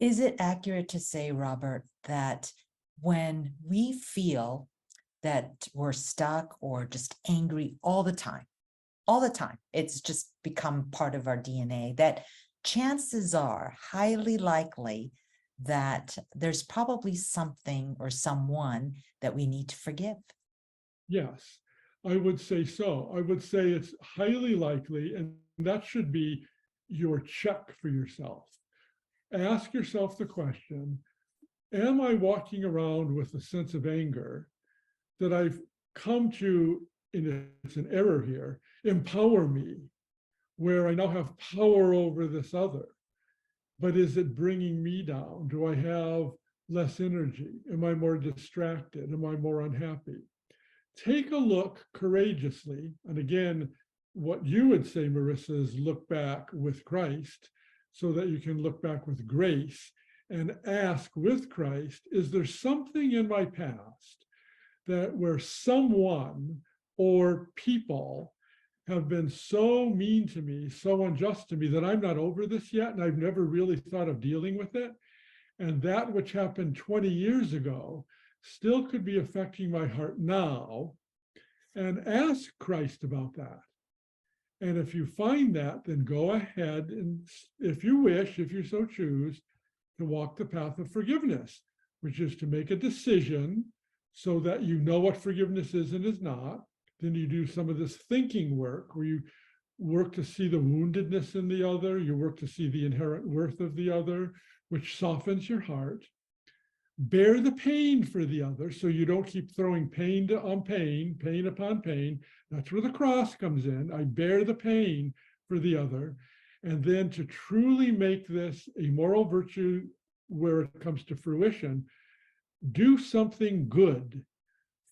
Is it accurate to say, Robert, that when we feel that we're stuck or just angry all the time, it's just become part of our DNA, that chances are highly likely that there's probably something or someone that we need to forgive? Yes, I would say so. I would say it's highly likely, and that should be your check for yourself. Ask yourself the question, am I walking around with a sense of anger that I've come to, and it's an error here, empower me, where I now have power over this other? But is it bringing me down? Do I have less energy? Am I more distracted? Am I more unhappy? Take a look courageously. And again, what you would say, Marissa, is look back with Christ so that you can look back with grace and ask with Christ, is there something in my past that where someone or people have been so mean to me, so unjust to me, that I'm not over this yet, and I've never really thought of dealing with it? And that which happened 20 years ago still could be affecting my heart now, and ask Christ about that. And if you find that, then go ahead and, if you wish, if you so choose, to walk the path of forgiveness, which is to make a decision so that you know what forgiveness is and is not. Then you do some of this thinking work where you work to see the woundedness in the other, you work to see the inherent worth of the other, which softens your heart. Bear the pain for the other so you don't keep throwing pain on pain, pain upon pain. That's where the cross comes in. I bear the pain for the other. And then to truly make this a moral virtue where it comes to fruition, do something good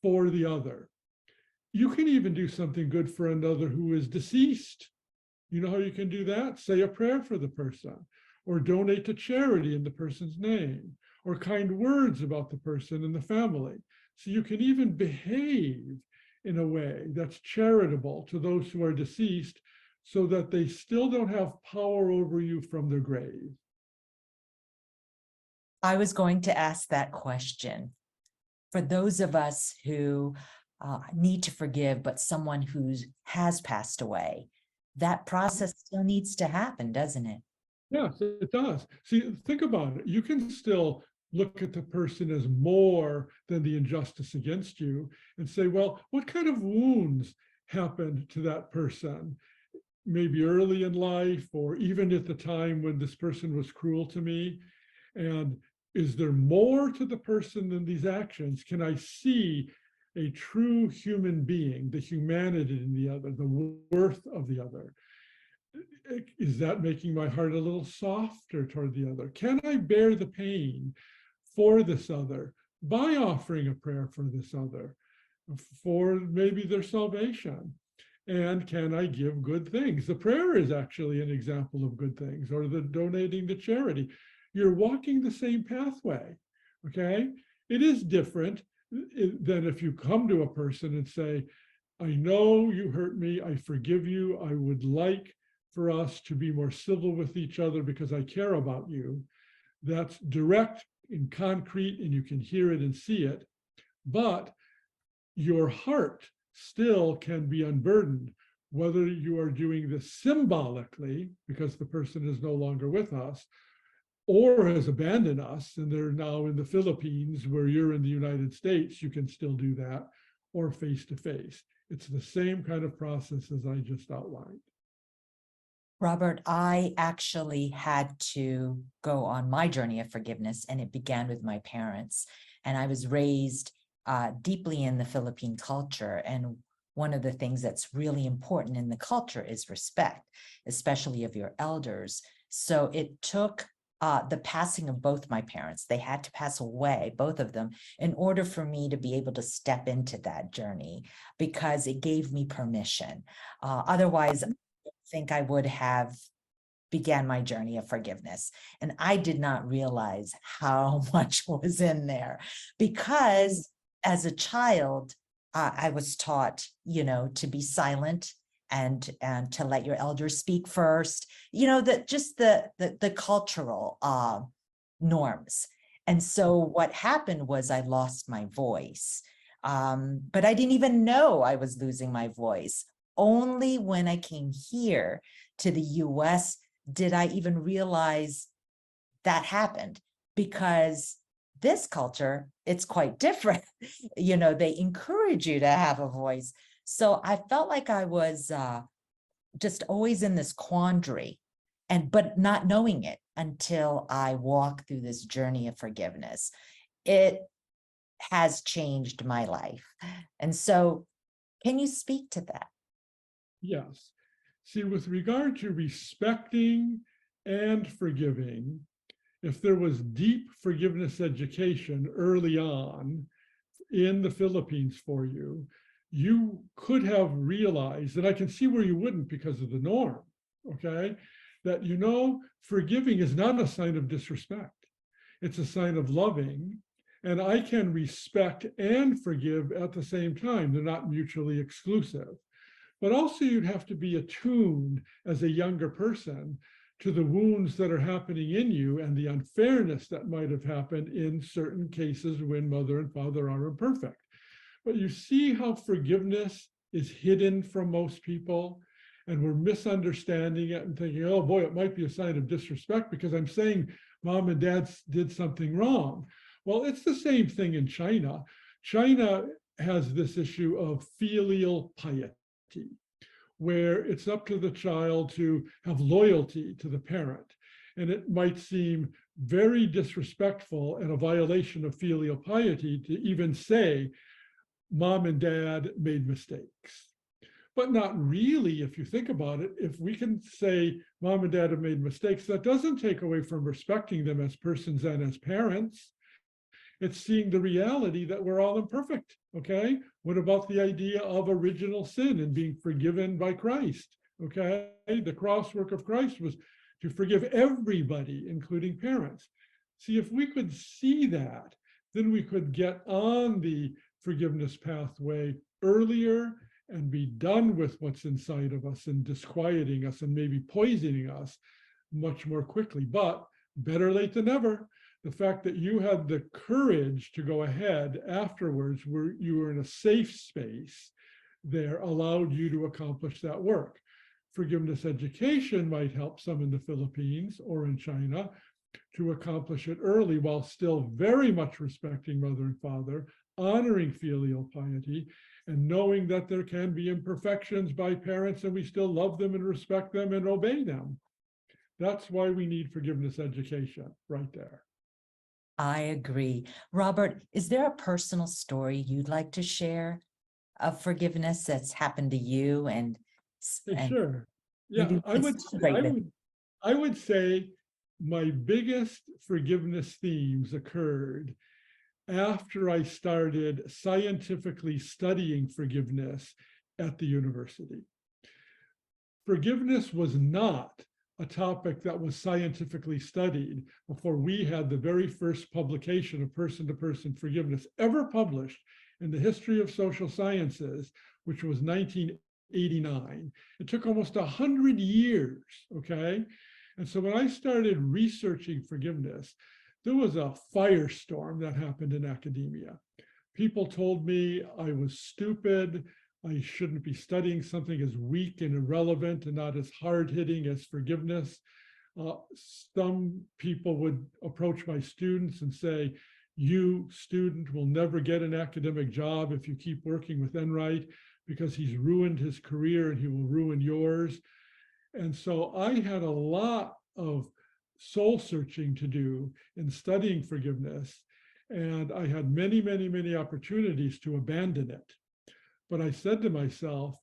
for the other. You can even do something good for another who is deceased. You know how you can do that? Say a prayer for the person, or donate to charity in the person's name, or kind words about the person and the family. So you can even behave in a way that's charitable to those who are deceased so that they still don't have power over you from their grave. I was going to ask that question. For those of us who need to forgive, but someone who has passed away, that process still needs to happen, doesn't it? Yes, it does. See, think about it. You can still look at the person as more than the injustice against you and say, well, what kind of wounds happened to that person? Maybe early in life, or even at the time when this person was cruel to me. And is there more to the person than these actions? Can I see a true human being, the humanity in the other, the worth of the other? Is that making my heart a little softer toward the other? Can I bear the pain for this other by offering a prayer for this other, for maybe their salvation? And can I give good things? The prayer is actually an example of good things, or the donating to charity. You're walking the same pathway, okay? It is different than if you come to a person and say, I know you hurt me, I forgive you, I would like for us to be more civil with each other because I care about you. That's direct and concrete, and you can hear it and see it. But your heart still can be unburdened, whether you are doing this symbolically because the person is no longer with us, or has abandoned us and they're now in the Philippines where you're in the United States. You can still do that, or face to face. It's the same kind of process as I just outlined. Robert, I actually had to go on my journey of forgiveness, and it began with my parents. And I was raised deeply in the Philippine culture. And one of the things that's really important in the culture is respect, especially of your elders. So it took the passing of both my parents. They had to pass away, both of them, in order for me to be able to step into that journey, because it gave me permission. Otherwise, think I would have began my journey of forgiveness. And I did not realize how much was in there, because as a child, I was taught, to be silent and to let your elders speak first, that just the cultural norms. And so what happened was I lost my voice. But I didn't even know I was losing my voice. Only when I came here to the US did I even realize that happened, because this culture, it's quite different. You know, they encourage you to have a voice. So I felt like I was just always in this quandary, but not knowing it until I walked through this journey of forgiveness. It has changed my life. And so can you speak to that? Yes. See, with regard to respecting and forgiving, if there was deep forgiveness education early on in the Philippines for you, you could have realized, and I can see where you wouldn't because of the norm, okay, that, you know, forgiving is not a sign of disrespect. It's a sign of loving, and I can respect and forgive at the same time. They're not mutually exclusive. But also you'd have to be attuned as a younger person to the wounds that are happening in you and the unfairness that might have happened in certain cases when mother and father are imperfect. But you see how forgiveness is hidden from most people, and we're misunderstanding it and thinking, oh boy, it might be a sign of disrespect because I'm saying mom and dad did something wrong. Well, it's the same thing in China. China has this issue of filial piety, where it's up to the child to have loyalty to the parent. And it might seem very disrespectful and a violation of filial piety to even say, mom and dad made mistakes. But not really, if you think about it. If we can say mom and dad have made mistakes, that doesn't take away from respecting them as persons and as parents. It's seeing the reality that we're all imperfect, okay? What about the idea of original sin and being forgiven by Christ, okay? The cross work of Christ was to forgive everybody, including parents. See, if we could see that, then we could get on the forgiveness pathway earlier and be done with what's inside of us and disquieting us and maybe poisoning us much more quickly. But better late than never. The fact that you had the courage to go ahead afterwards, where you were in a safe space there, allowed you to accomplish that work. Forgiveness education might help some in the Philippines or in China to accomplish it early while still very much respecting mother and father, honoring filial piety, and knowing that there can be imperfections by parents and we still love them and respect them and obey them. That's why we need forgiveness education right there. I agree. Robert, is there a personal story you'd like to share of forgiveness that's happened to you and Sure. Yeah, maybe we could celebrate this? I would say my biggest forgiveness themes occurred after I started scientifically studying forgiveness at the university. Forgiveness was not a topic that was scientifically studied before we had the very first publication of person-to-person forgiveness ever published in the history of social sciences, which was 1989. It took almost 100 years, okay? And so when I started researching forgiveness, there was a firestorm that happened in academia. People told me I was stupid, I shouldn't be studying something as weak and irrelevant and not as hard-hitting as forgiveness. Some people would approach my students and say, you, student, will never get an academic job if you keep working with Enright because he's ruined his career and he will ruin yours. And so I had a lot of soul searching to do in studying forgiveness. And I had many, many, many opportunities to abandon it. But I said to myself,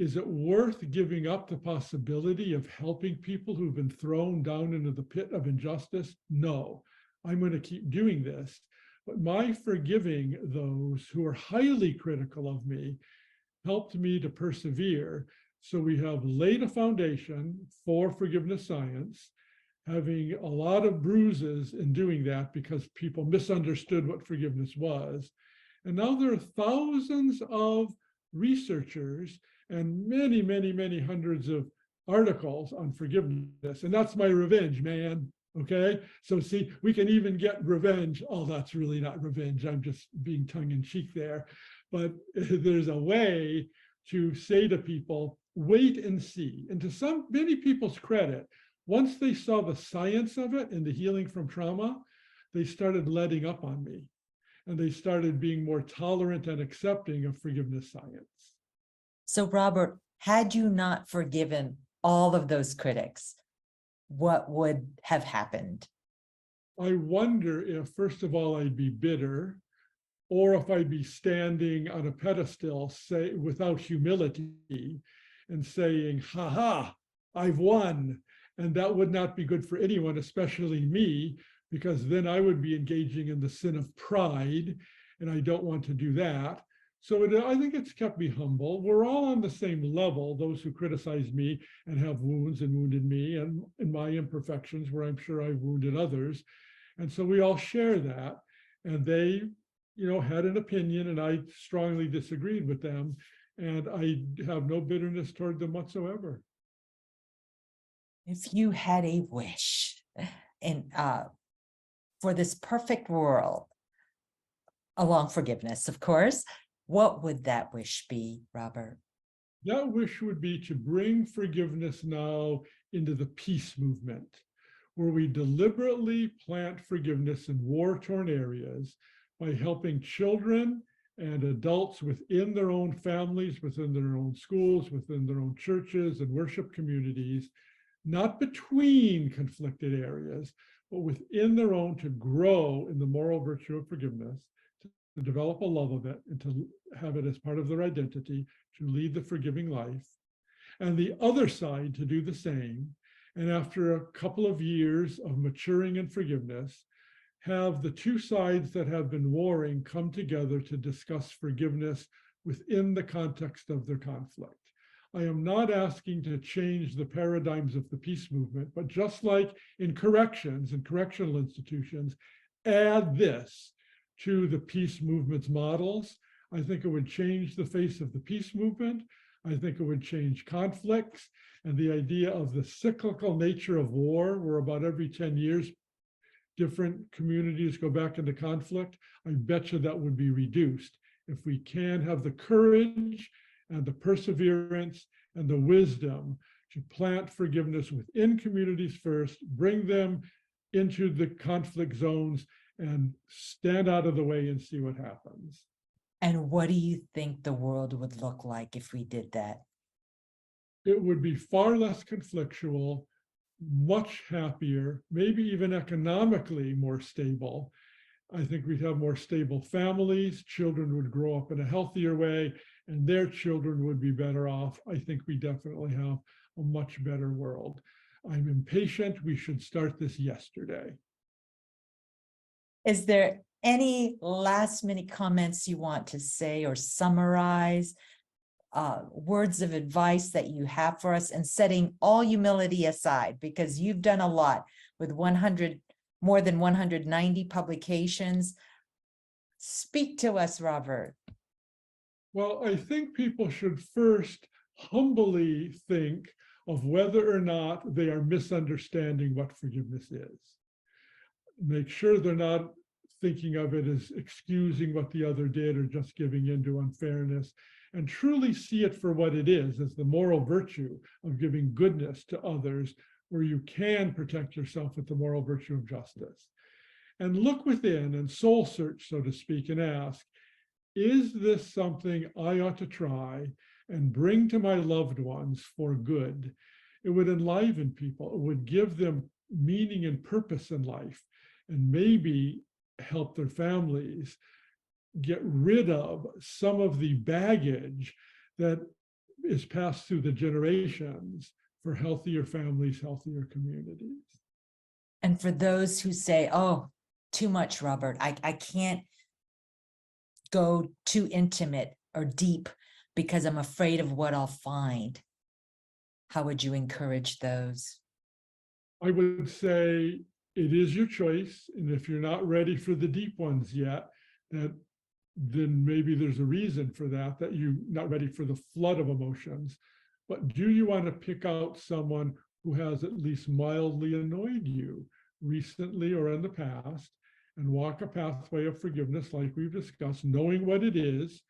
is it worth giving up the possibility of helping people who've been thrown down into the pit of injustice? No, I'm going to keep doing this. But my forgiving those who are highly critical of me helped me to persevere. So we have laid a foundation for forgiveness science, having a lot of bruises in doing that because people misunderstood what forgiveness was. And now there are thousands of researchers and many, many, many hundreds of articles on forgiveness. And that's my revenge, man. Okay, so see, we can even get revenge. Oh, that's really not revenge. I'm just being tongue in cheek there. But there's a way to say to people, wait and see. And to many people's credit, once they saw the science of it and the healing from trauma, they started letting up on me and they started being more tolerant and accepting of forgiveness science. So, Robert, had you not forgiven all of those critics, what would have happened? I wonder if, first of all, I'd be bitter, or if I'd be standing on a pedestal, say, without humility and saying, ha ha, I've won. And that would not be good for anyone, especially me, because then I would be engaging in the sin of pride, and I don't want to do that. So I think it's kept me humble. We're all on the same level, those who criticize me and have wounds and wounded me, and in my imperfections, where I'm sure I've wounded others. And so we all share that. And they, had an opinion, and I strongly disagreed with them. And I have no bitterness toward them whatsoever. If you had a wish in for this perfect world, along forgiveness, of course, what would that wish be, Robert? That wish would be to bring forgiveness now into the peace movement, where we deliberately plant forgiveness in war-torn areas by helping children and adults within their own families, within their own schools, within their own churches and worship communities, not between conflicted areas, but within their own, to grow in the moral virtue of forgiveness, to develop a love of it, and to have it as part of their identity, to lead the forgiving life. And the other side to do the same. And after a couple of years of maturing in forgiveness, have the two sides that have been warring come together to discuss forgiveness within the context of their conflict. I am not asking to change the paradigms of the peace movement, but just like in corrections and correctional institutions, add this to the peace movement's models. I think it would change the face of the peace movement. I think it would change conflicts and the idea of the cyclical nature of war, where about every 10 years, different communities go back into conflict. I bet you that would be reduced if we can have the courage and the perseverance and the wisdom to plant forgiveness within communities first, bring them into the conflict zones, and stand out of the way and see what happens. And what do you think the world would look like if we did that? It would be far less conflictual, much happier, maybe even economically more stable. I think we'd have more stable families, children would grow up in a healthier way, and their children would be better off. I think we definitely have a much better world. I'm impatient. We should start this yesterday. Is there any last minute comments you want to say or summarize? Words of advice that you have for us, and setting all humility aside, because you've done a lot with more than 190 publications. Speak to us, Robert. Well, I think people should first humbly think of whether or not they are misunderstanding what forgiveness is. Make sure they're not thinking of it as excusing what the other did or just giving in to unfairness, and truly see it for what it is, as the moral virtue of giving goodness to others, where you can protect yourself with the moral virtue of justice. And look within and soul search, so to speak, and ask, is this something I ought to try and bring to my loved ones for good? It would enliven people. It would give them meaning and purpose in life, and maybe help their families get rid of some of the baggage that is passed through the generations for healthier families, healthier communities. And for those who say, oh, too much, Robert, I can't go too intimate or deep because I'm afraid of what I'll find, how would you encourage those? I would say it is your choice. And if you're not ready for the deep ones yet, then maybe there's a reason for that you're not ready for the flood of emotions. But do you want to pick out someone who has at least mildly annoyed you recently or in the past, and walk a pathway of forgiveness like we've discussed, knowing what it is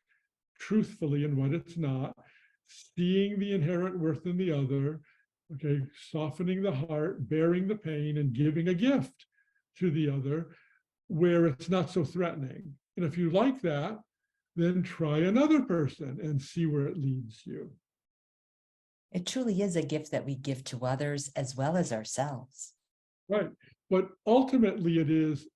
truthfully and what it's not, seeing the inherent worth in the other, okay, softening the heart, bearing the pain, and giving a gift to the other where it's not so threatening. And if you like that, then try another person and see where it leads you. It truly is a gift that we give to others as well as ourselves. Right. But ultimately, it is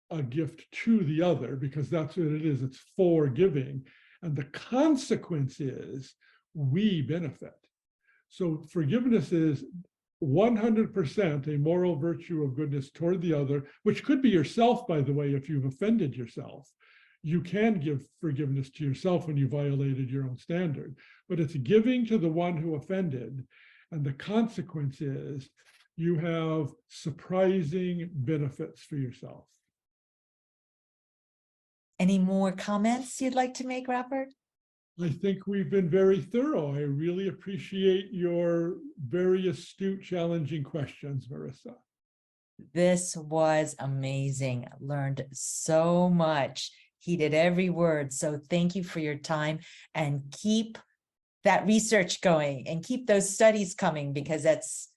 a gift to the other because that's what it is. It's for giving. And the consequence is we benefit. So forgiveness is 100% a moral virtue of goodness toward the other, which could be yourself, by the way, if you've offended yourself. You can give forgiveness to yourself when you violated your own standard, but it's giving to the one who offended. And the consequence is you have surprising benefits for yourself. Any more comments you'd like to make, Robert? I think we've been very thorough. I really appreciate your very astute, challenging questions, Marissa. This was amazing. Learned so much. Heeded every word. So thank you for your time, and keep that research going and keep those studies coming, because that's,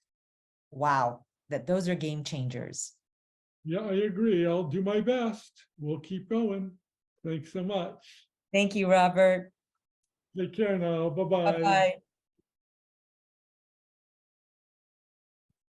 wow, those are game changers. Yeah, I agree. I'll do my best. We'll keep going. Thanks so much. Thank you, Robert. Take care now. Bye-bye. Bye-bye.